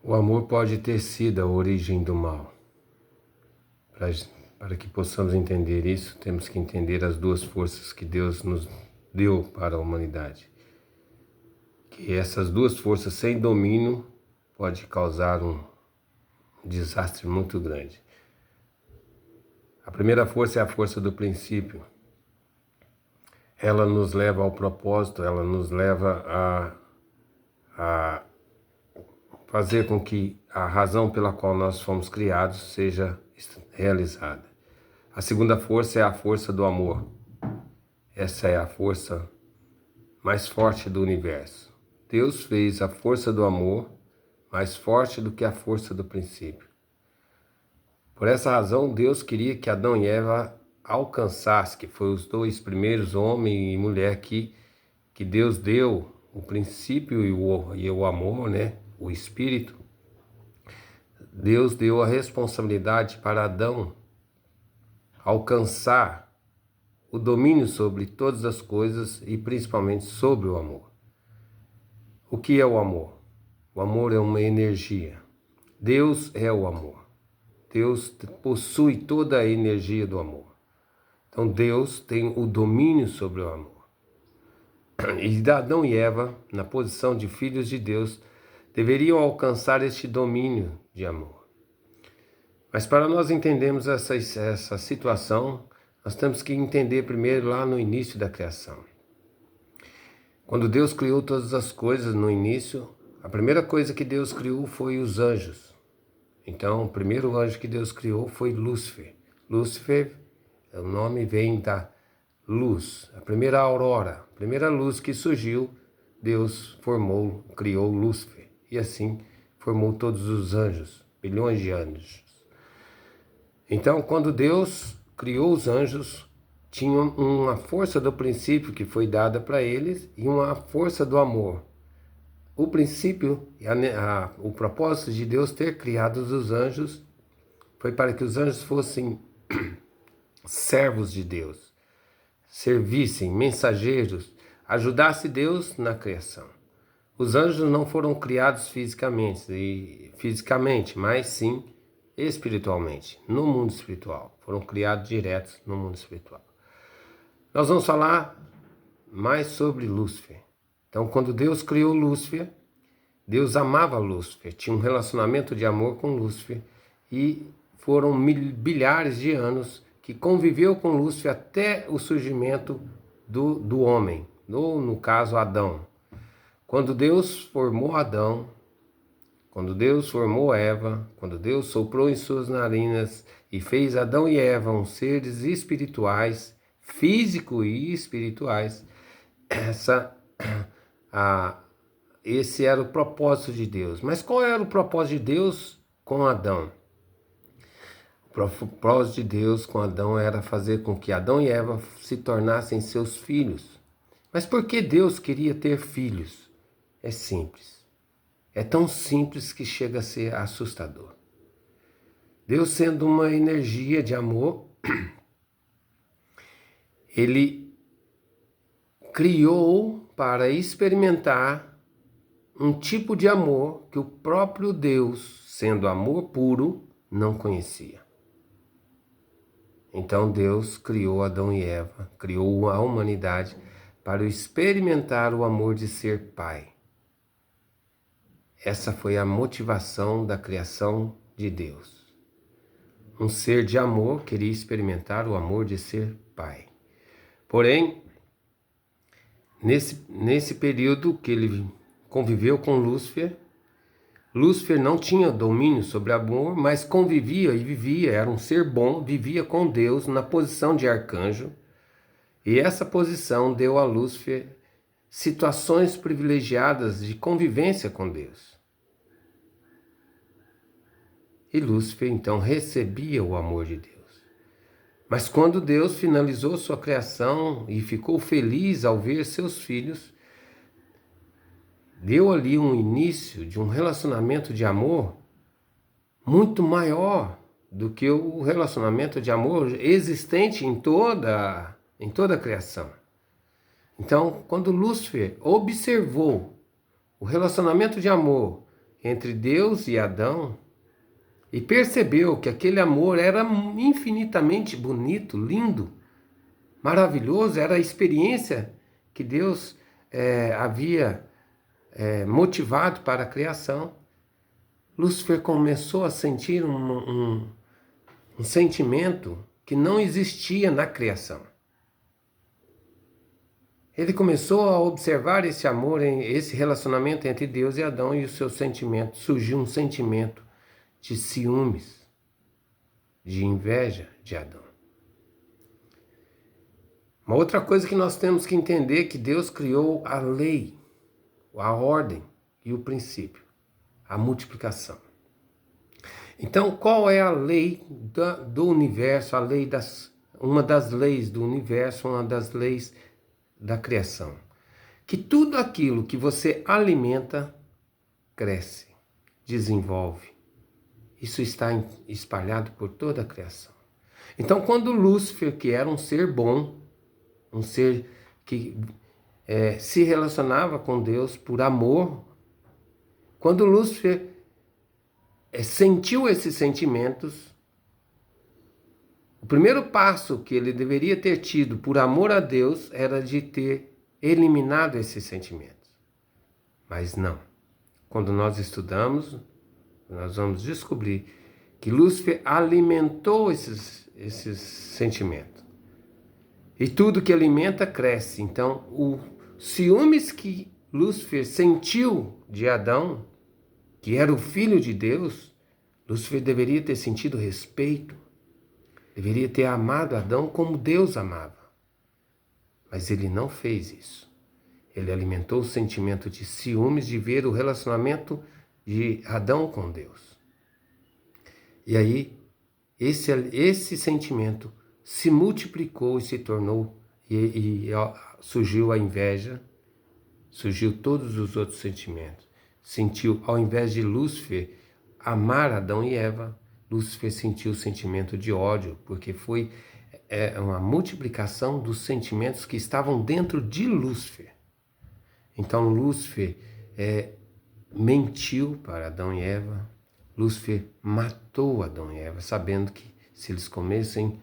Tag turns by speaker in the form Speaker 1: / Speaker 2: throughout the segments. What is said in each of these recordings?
Speaker 1: O amor pode ter sido a origem do mal. Para que possamos entender isso, temos que entender as duas forças que Deus nos deu para a humanidade. Que essas duas forças sem domínio pode causar um desastre muito grande. A primeira força é a força do princípio. Ela nos leva ao propósito, ela nos leva a fazer com que a razão pela qual nós fomos criados seja realizada. A segunda força é a força do amor. Essa é a força mais forte do universo. Deus fez a força do amor mais forte do que a força do princípio. Por essa razão, Deus queria que Adão e Eva alcançassem, que foi os dois primeiros, homem e mulher, que Deus deu o princípio e o amor, né? O Espírito. Deus deu a responsabilidade para Adão alcançar o domínio sobre todas as coisas e principalmente sobre o amor. O que é o amor? O amor é uma energia. Deus é o amor. Deus possui toda a energia do amor. Então Deus tem o domínio sobre o amor. E Adão e Eva, na posição de filhos de Deus, deveriam alcançar este domínio de amor. Mas para nós entendermos essa situação, nós temos que entender primeiro lá no início da criação. Quando Deus criou todas as coisas no início, a primeira coisa que Deus criou foi os anjos. Então, o primeiro anjo que Deus criou foi Lúcifer. Lúcifer, o nome vem da luz, a primeira aurora, a primeira luz que surgiu, Deus criou Lúcifer. E assim formou todos os anjos, bilhões de anjos. Então, quando Deus criou os anjos, tinha uma força do princípio que foi dada para eles e uma força do amor. O princípio, o propósito de Deus ter criado os anjos foi para que os anjos fossem servos de Deus, servissem, mensageiros, ajudassem Deus na criação. Os anjos não foram criados fisicamente, mas sim espiritualmente, no mundo espiritual. Foram criados diretos no mundo espiritual. Nós vamos falar mais sobre Lúcifer. Então, quando Deus criou Lúcifer, Deus amava Lúcifer, tinha um relacionamento de amor com Lúcifer e foram bilhares de anos que conviveu com Lúcifer até o surgimento do homem, no caso Adão. Quando Deus formou Adão, quando Deus formou Eva, quando Deus soprou em suas narinas e fez Adão e Eva uns seres espirituais, físicos e espirituais, esse era o propósito de Deus. Mas qual era o propósito de Deus com Adão? O propósito de Deus com Adão era fazer com que Adão e Eva se tornassem seus filhos. Mas por que Deus queria ter filhos? É simples. É tão simples que chega a ser assustador. Deus, sendo uma energia de amor, Ele criou para experimentar um tipo de amor que o próprio Deus, sendo amor puro, não conhecia. Então Deus criou Adão e Eva, criou a humanidade para experimentar o amor de ser pai. Essa foi a motivação da criação de Deus. Um ser de amor queria experimentar o amor de ser pai. Porém, nesse período que ele conviveu com Lúcifer, Lúcifer não tinha domínio sobre o amor, mas convivia e vivia, era um ser bom, vivia com Deus na posição de arcanjo. E essa posição deu a Lúcifer situações privilegiadas de convivência com Deus. E Lúcifer então recebia o amor de Deus. Mas quando Deus finalizou sua criação e ficou feliz ao ver seus filhos, deu ali um início de um relacionamento de amor muito maior do que o relacionamento de amor existente em toda a criação. Então, quando Lúcifer observou o relacionamento de amor entre Deus e Adão e percebeu que aquele amor era infinitamente bonito, lindo, maravilhoso, era a experiência que Deus havia motivado para a criação, Lúcifer começou a sentir um sentimento que não existia na criação. Ele começou a observar esse amor, esse relacionamento entre Deus e Adão e os seus sentimentos. Surgiu um sentimento de ciúmes, de inveja de Adão. Uma outra coisa que nós temos que entender é que Deus criou a lei, a ordem e o princípio, a multiplicação. Então, qual é a lei do universo, uma das leis do universo, uma das leis da criação? Que tudo aquilo que você alimenta, cresce, desenvolve. Isso está espalhado por toda a criação. Então, quando Lúcifer, que era um ser bom, um ser que se relacionava com Deus por amor, quando Lúcifer sentiu esses sentimentos, o primeiro passo que ele deveria ter tido por amor a Deus era de ter eliminado esses sentimentos. Mas não. Quando nós estudamos, nós vamos descobrir que Lúcifer alimentou esses sentimentos. E tudo que alimenta cresce. Então, o ciúmes que Lúcifer sentiu de Adão, que era o filho de Deus, Lúcifer deveria ter sentido respeito, deveria ter amado Adão como Deus amava. Mas ele não fez isso. Ele alimentou o sentimento de ciúmes de ver o relacionamento de Adão com Deus. E aí, esse sentimento se multiplicou e se tornou, surgiu a inveja, surgiu todos os outros sentimentos. Sentiu, ao invés de Lúcifer amar Adão e Eva, Lúcifer sentiu o sentimento de ódio, porque foi uma multiplicação dos sentimentos que estavam dentro de Lúcifer. Então Lúcifer mentiu para Adão e Eva, Lúcifer matou Adão e Eva, sabendo que se eles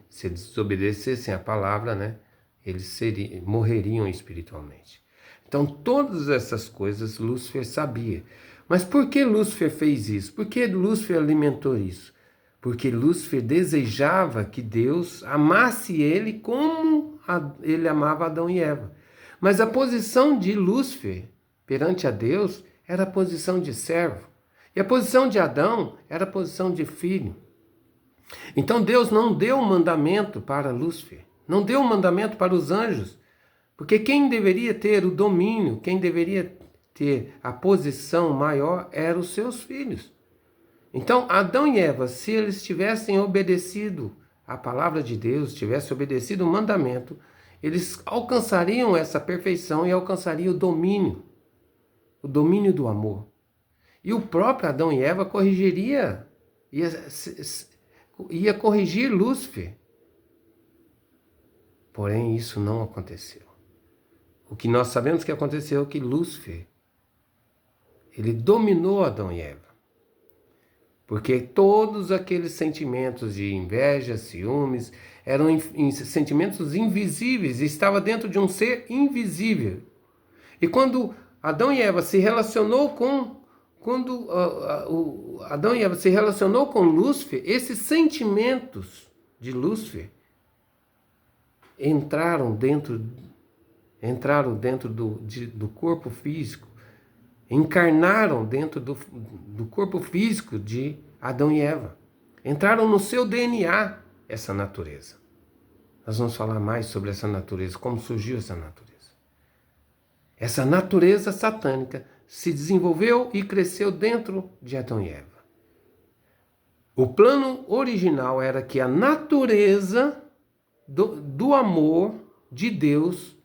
Speaker 1: se eles desobedecessem a palavra, eles morreriam espiritualmente. Então todas essas coisas Lúcifer sabia. Mas por que Lúcifer fez isso? Por que Lúcifer alimentou isso? Porque Lúcifer desejava que Deus amasse ele como ele amava Adão e Eva. Mas a posição de Lúcifer perante a Deus era a posição de servo. E a posição de Adão era a posição de filho. Então Deus não deu um mandamento para Lúcifer, não deu um mandamento para os anjos, porque quem deveria ter o domínio, quem deveria ter a posição maior eram os seus filhos. Então Adão e Eva, se eles tivessem obedecido a palavra de Deus, tivessem obedecido o mandamento, eles alcançariam essa perfeição e alcançariam o domínio do amor. E o próprio Adão e Eva ia corrigir Lúcifer. Porém, isso não aconteceu. O que nós sabemos que aconteceu é que Lúcifer, ele dominou Adão e Eva. Porque todos aqueles sentimentos de inveja, ciúmes, eram sentimentos invisíveis, estava dentro de um ser invisível. E quando Adão e Eva se relacionou com Lúcifer, esses sentimentos de Lúcifer entraram dentro do corpo físico, encarnaram dentro do corpo físico de Adão e Eva. Entraram no seu DNA essa natureza. Nós vamos falar mais sobre essa natureza, como surgiu essa natureza. Essa natureza satânica se desenvolveu e cresceu dentro de Adão e Eva. O plano original era que a natureza do amor de Deus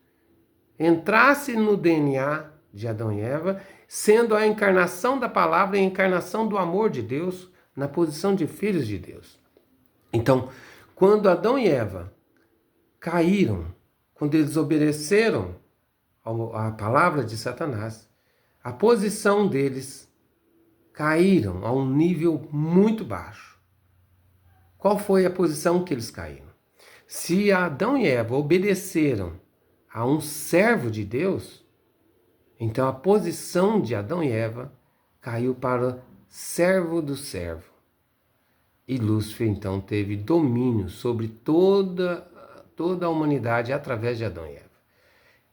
Speaker 1: entrasse no DNA de Adão e Eva, sendo a encarnação da palavra e a encarnação do amor de Deus na posição de filhos de Deus. Então, quando Adão e Eva caíram, quando eles obedeceram à palavra de Satanás, a posição deles caíram a um nível muito baixo. Qual foi a posição que eles caíram? Se Adão e Eva obedeceram a um servo de Deus, então a posição de Adão e Eva caiu para servo do servo. E Lúcifer então teve domínio sobre toda a humanidade através de Adão e Eva.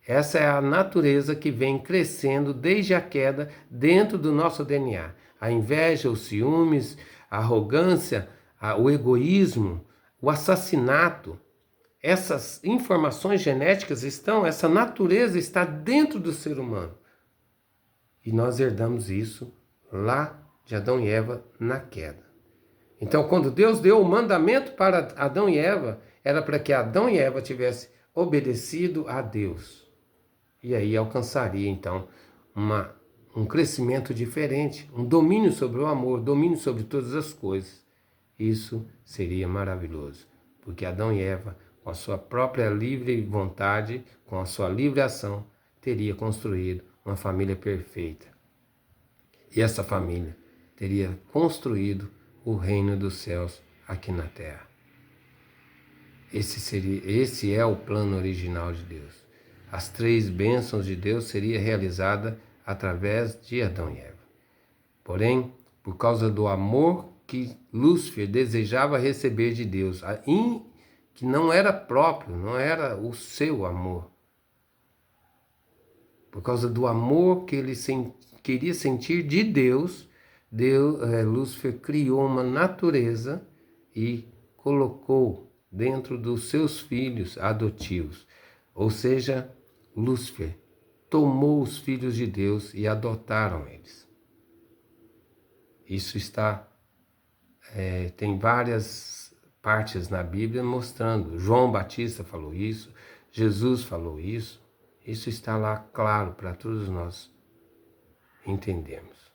Speaker 1: Essa é a natureza que vem crescendo desde a queda dentro do nosso DNA. A inveja, os ciúmes, a arrogância, o egoísmo, o assassinato. Essas informações genéticas essa natureza está dentro do ser humano. E nós herdamos isso lá de Adão e Eva na queda. Então, quando Deus deu o mandamento para Adão e Eva, era para que Adão e Eva tivessem obedecido a Deus. E aí alcançaria, então, um crescimento diferente, um domínio sobre o amor, domínio sobre todas as coisas. Isso seria maravilhoso, porque Adão e Eva, com a sua própria livre vontade, com a sua livre ação, teria construído uma família perfeita. E essa família teria construído o reino dos céus aqui na terra. Esse é o plano original de Deus. As 3 bênçãos de Deus seriam realizadas através de Adão e Eva. Porém, por causa do amor que Lúcifer desejava receber de Deus, que não era próprio, não era o seu amor, por causa do amor que ele queria sentir de Deus, Lúcifer criou uma natureza e colocou dentro dos seus filhos adotivos. Ou seja, Lúcifer tomou os filhos de Deus e adotaram eles. Isso tem várias partes na Bíblia mostrando. João Batista falou isso, Jesus falou isso. Isso está lá claro para todos nós entendermos.